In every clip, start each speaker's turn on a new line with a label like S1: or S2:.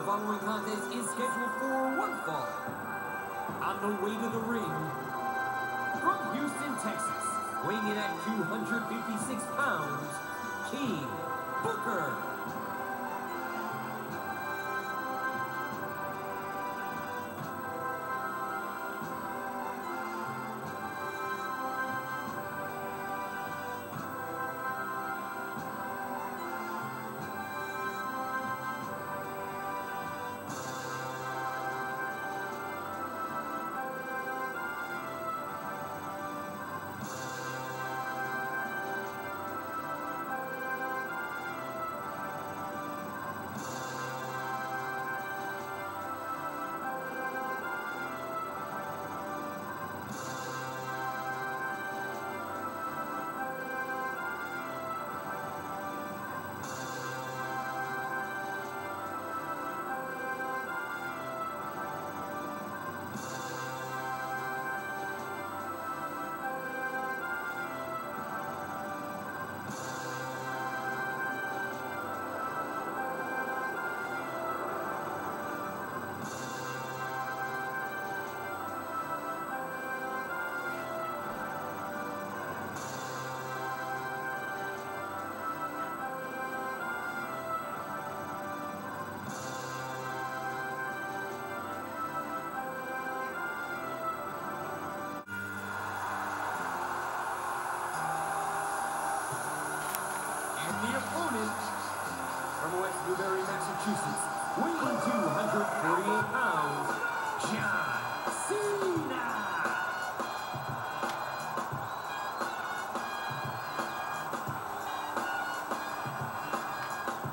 S1: The following contest is scheduled for one fall. On the way to the ring, from Houston, Texas, weighing in at 256 pounds, King Booker. The opponent from West Newbury, Massachusetts, weighing 248 pounds, John Cena.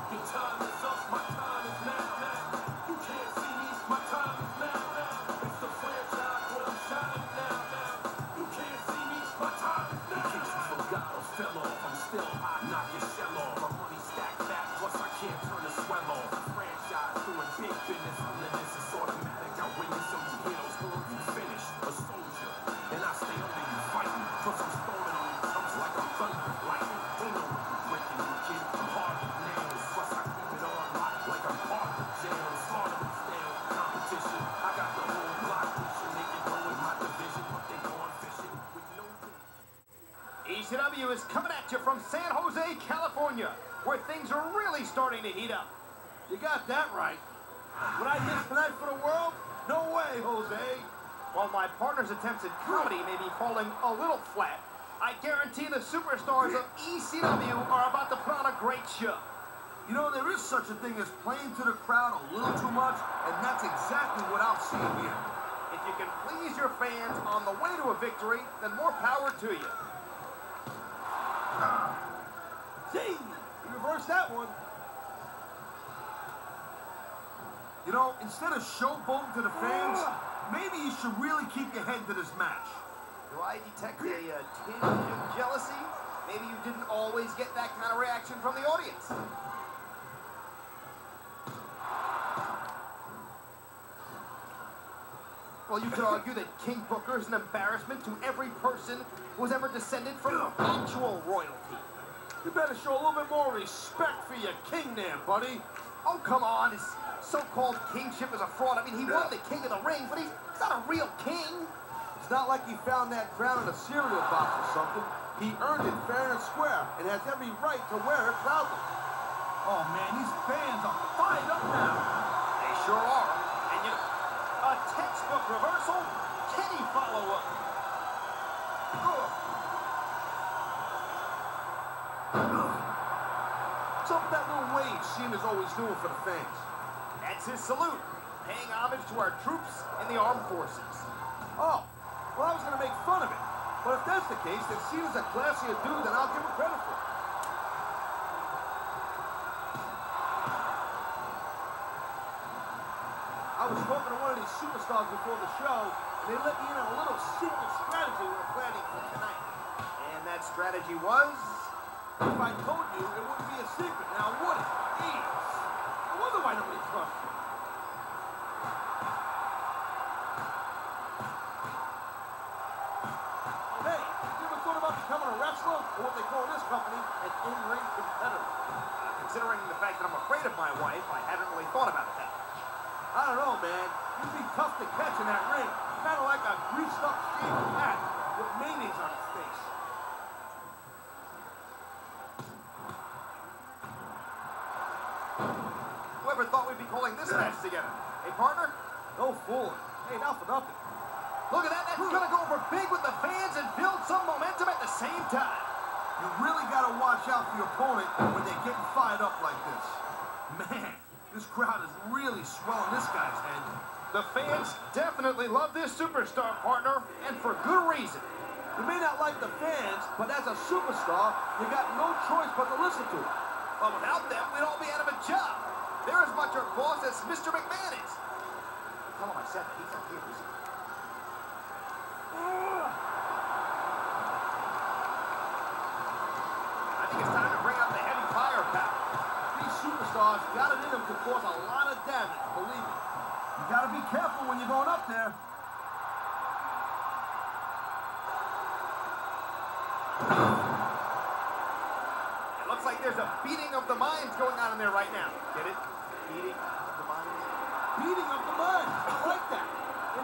S1: Your time is up, my time is now. You can't see me, my time is now. It's the franchise where I'm shining now. You can't see me, my time is now. In case you forgot or fell off, I'm still hot, knock your shell off. My money stacked back, plus I can't turn the swell off. Franchise doing big business, this is automatic. I win you, so you hear those words, you finish. A soldier, and I stay under you fighting. Plus I'm storming on you, comes like I'm thunder, lightning. Ain't no breaking you, kid. I'm hard with nails, plus I keep it on lock like I'm hard with jail. Slaughter with stale competition. I got the whole block pushing. They can go in my division, but they going fishing with no.
S2: APW is coming at you from San Jose, California, where things are really starting to heat up.
S3: You got that right. Would I miss tonight for the world? No way, Jose.
S2: While my partner's attempts at comedy may be falling a little flat, I guarantee the superstars of ECW are about to put on a great show.
S3: You know, there is such a thing as playing to the crowd a little too much, and that's exactly what I'm seeing here.
S2: If you can please your fans on the way to a victory, then more power to you.
S3: Gee, you reversed that one. You know, instead of showboating to the fans, maybe you should really keep your head to this match.
S2: Do I detect a tinge of jealousy? Maybe you didn't always get that kind of reaction from the audience. Well, you could argue that King Booker is an embarrassment to every person who has ever descended from actual royalty.
S3: You better show a little bit more respect for your king there, buddy.
S2: Oh, come on. His so-called kingship is a fraud. I mean, he won the King of the Ring, but he's not a real king.
S3: It's not like he found that crown in a cereal box or something. He earned it fair and square and has every right to wear it proudly. Oh, man, these fans are fired up now.
S2: They sure are. And you know, a textbook reversal? Can he follow up?
S3: What's up with that little wave Cena's always doing for the fans?
S2: That's his salute, paying homage to our troops in the armed forces.
S3: Oh, well, I was going to make fun of it. But if that's the case, then Cena's a classier dude than I'll give him credit for. I was talking to one of these superstars before the show, and they let me in on a little secret strategy we were planning for tonight.
S2: And that strategy was?
S3: If I told you, it wouldn't be a secret, now would it? Jeez. I wonder why nobody trusts you. Hey, you ever thought about becoming a wrestler, or what they call in this company, an in-ring competitor?
S2: Considering the fact that I'm afraid of my wife, I haven't really thought about it that much.
S3: I don't know, man. He'd be tough to catch in that ring. Kind of like a greased-up shaved cat with mayonnaise on his face.
S2: Whoever thought we'd be calling this match together? Hey, partner?
S3: No fooling. Hey, not for nothing.
S2: Look at that. That's going to go over big with the fans and build some momentum at the same time.
S3: You really got to watch out for your opponent when they're getting fired up like this. Man, this crowd is really swelling this guy's head.
S2: The fans definitely love this superstar, partner, and for good reason.
S3: You may not like the fans, but as a superstar, you got no choice but to listen to it.
S2: Well, without them, we'd all be out of a job. They're as much our boss as Mr. McMahon is. Tell him I said that. He's not here, is he? I think it's time to bring out the heavy firepower.
S3: These superstars got it in them to cause a lot of damage, believe me. You got to be careful when you're going up there.
S2: It looks like there's a beating of the minds going on in there right now. Get it? Beating of the minds.
S3: Beating of the mind. I like that.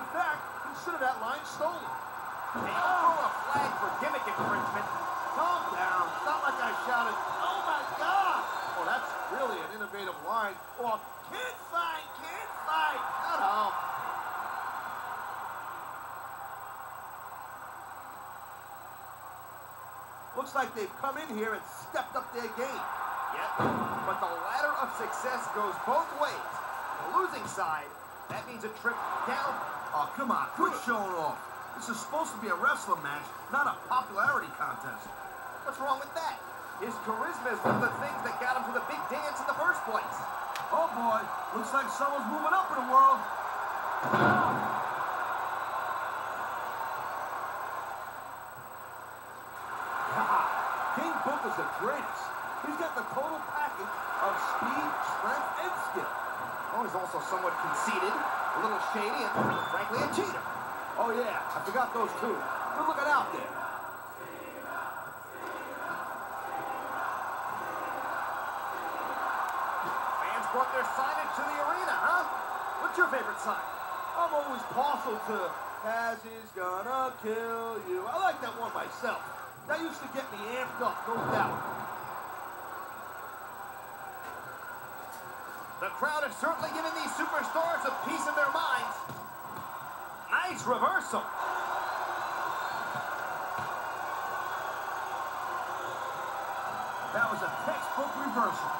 S3: In fact, consider that line stolen.
S2: Hey, I'll throw a flag for gimmick infringement.
S3: Calm down. It's not like I shouted, "Oh my God!" Oh, that's really an innovative line. Or, "Can't fight, can't fight." Shut up. Looks like they've come in here and stepped up their game.
S2: Yep, but the ladder of success goes both ways. The losing side, that means a trip down.
S3: Oh, come on. Quit showing off. This is supposed to be a wrestling match, not a popularity contest.
S2: What's wrong with that? His charisma is one of the things that got him to the big dance in the first place.
S3: Oh, boy. Looks like someone's moving up in the world. King Booker's the greatest. He's got the total package of speed, strength, and skill.
S2: Oh, he's also somewhat conceited, a little shady, and frankly a cheater.
S3: Oh, yeah. I forgot those two. Good looking out there.
S2: Fans brought their signage to the arena, huh? What's your favorite sign?
S3: I'm always partial to Taz is gonna kill you. I like that one myself. That used to get me amped up, no doubt.
S2: The crowd is certainly giving these superstars a piece of their minds. Nice reversal.
S3: That was a textbook reversal.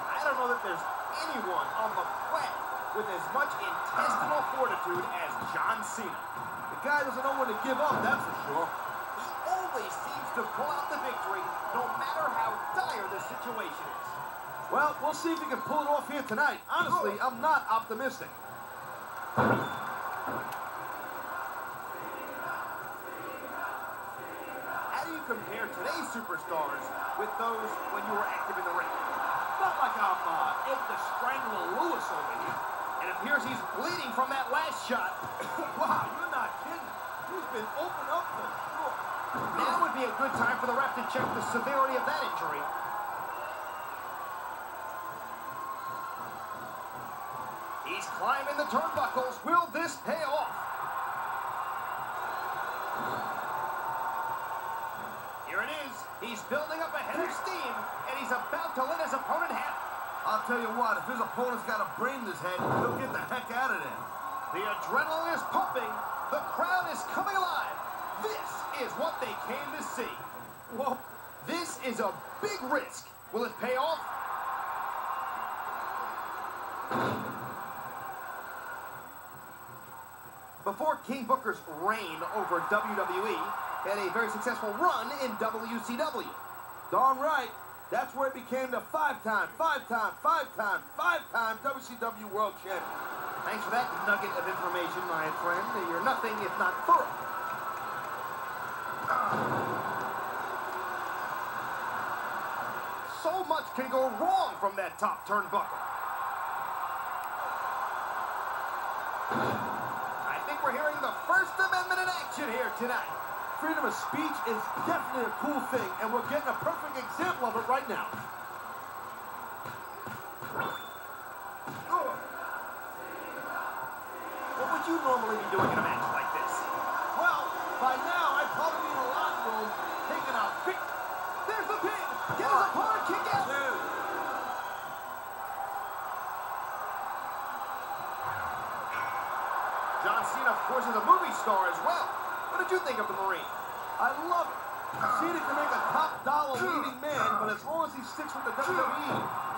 S2: I don't know that there's anyone on the planet with as much intestinal fortitude as John Cena.
S3: The guy doesn't know when to give up, that's for sure.
S2: He always seems to pull out the victory, no matter how dire the situation is.
S3: Well, we'll see if he can pull it off here tonight. Honestly, I'm not optimistic.
S2: How do you compare today's superstars with those when you were active in the ring?
S3: Not like I'm Ed the Strangler Lewis over here.
S2: It appears he's bleeding from that last shot.
S3: Wow, you're not kidding. He's been opened up for sure.
S2: Now would be a good time for the ref to check the severity of that injury. He's climbing the turnbuckles. Will this pay off? Here it is. He's building up a head of steam, and he's about to let his opponent have it.
S3: I'll tell you what, if his opponent's got a brain in his head, he'll get the heck out of there.
S2: The adrenaline is pumping. The crowd is coming alive. This is what they came to see. Well, this is a big risk. Will it pay off? Before King Booker's reign over WWE, he had a very successful run in WCW.
S3: Darn right. That's where he became the five-time WCW World Champion.
S2: Thanks for that nugget of information, my friend. You're nothing if not thorough. So much can go wrong from that top turnbuckle. I think we're hearing the First Amendment in action here tonight.
S3: freedom of speech is definitely a cool thing, and we're getting a perfect example of it right now.
S2: What would you normally be doing in a match like this?
S3: Well, by now, I'd probably be in a locker room taking a big...
S2: There's the pin! Get his opponent kick out! John Cena, of course, is a movie star as well. What did you think of the Marine?
S3: I love it. Cena can make a top-dollar leading man, but as long as he sticks with the WWE,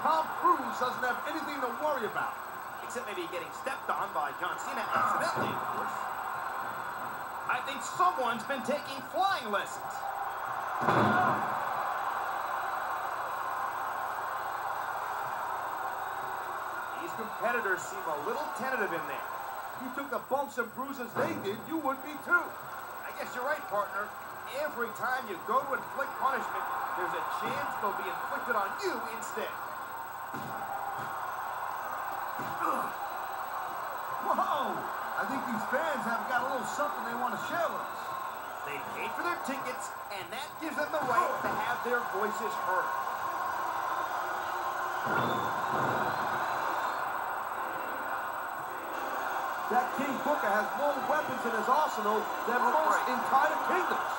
S3: Tom Cruise doesn't have anything to worry about.
S2: Except maybe getting stepped on by John Cena accidentally, of course. I think someone's been taking flying lessons. These competitors seem a little tentative in there.
S3: You took the bumps and bruises they did, you would be too.
S2: I guess you're right, partner. Every time you go to inflict punishment, there's a chance they'll be inflicted on you instead.
S3: Whoa! I think these fans have got a little something they want to share with us.
S2: They paid for their tickets, and that gives them the right to have their voices heard.
S3: That King Booker has more weapons in his arsenal than most entire kingdoms.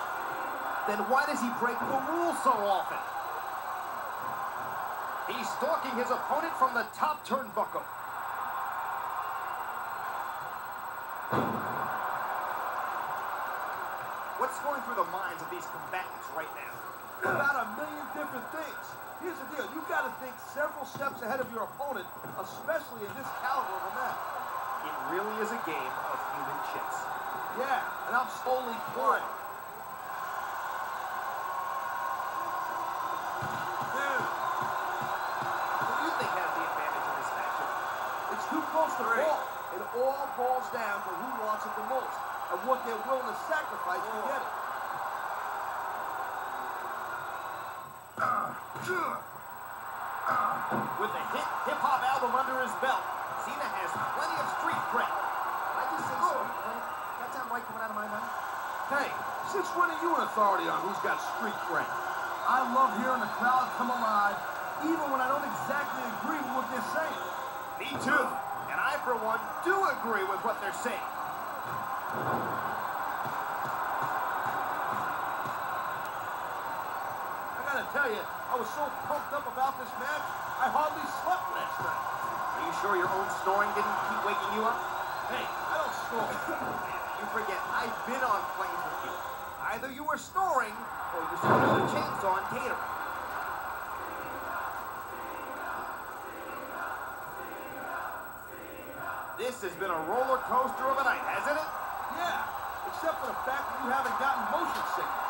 S2: Then why does he break the rules so often? He's stalking his opponent from the top turnbuckle. What's going through the minds of these combatants right now?
S3: About a million different things. Here's the deal. You've got to think several steps ahead of your opponent, especially in this caliber of a match.
S2: It really is a game of human chess.
S3: Yeah, and I'm slowly playing.
S2: Who do you think has the advantage in this matchup?
S3: It's too close to call. It all boils down to who wants it the most and what they're willing to sacrifice to get it.
S2: With a hit hip-hop album under his belt, Cena has plenty of street cred. Did I just say street cred? That sound right coming out of my mouth?
S3: Hey, since when are you an authority on who's got street cred? I love hearing the crowd come alive, even when I don't exactly agree with what they're saying.
S2: Me too. And I, for one, do agree with what they're saying.
S3: I gotta tell you, I was so pumped up about this match, I hardly slept last night.
S2: Are you sure your own snoring didn't keep waking you up?
S3: Hey, I don't snore.
S2: You forget, I've been on planes with you. Either you were snoring, or you saw the chainsaw and catering. This has been a roller coaster of a night, hasn't it?
S3: Yeah, except for the fact that you haven't gotten motion sickness.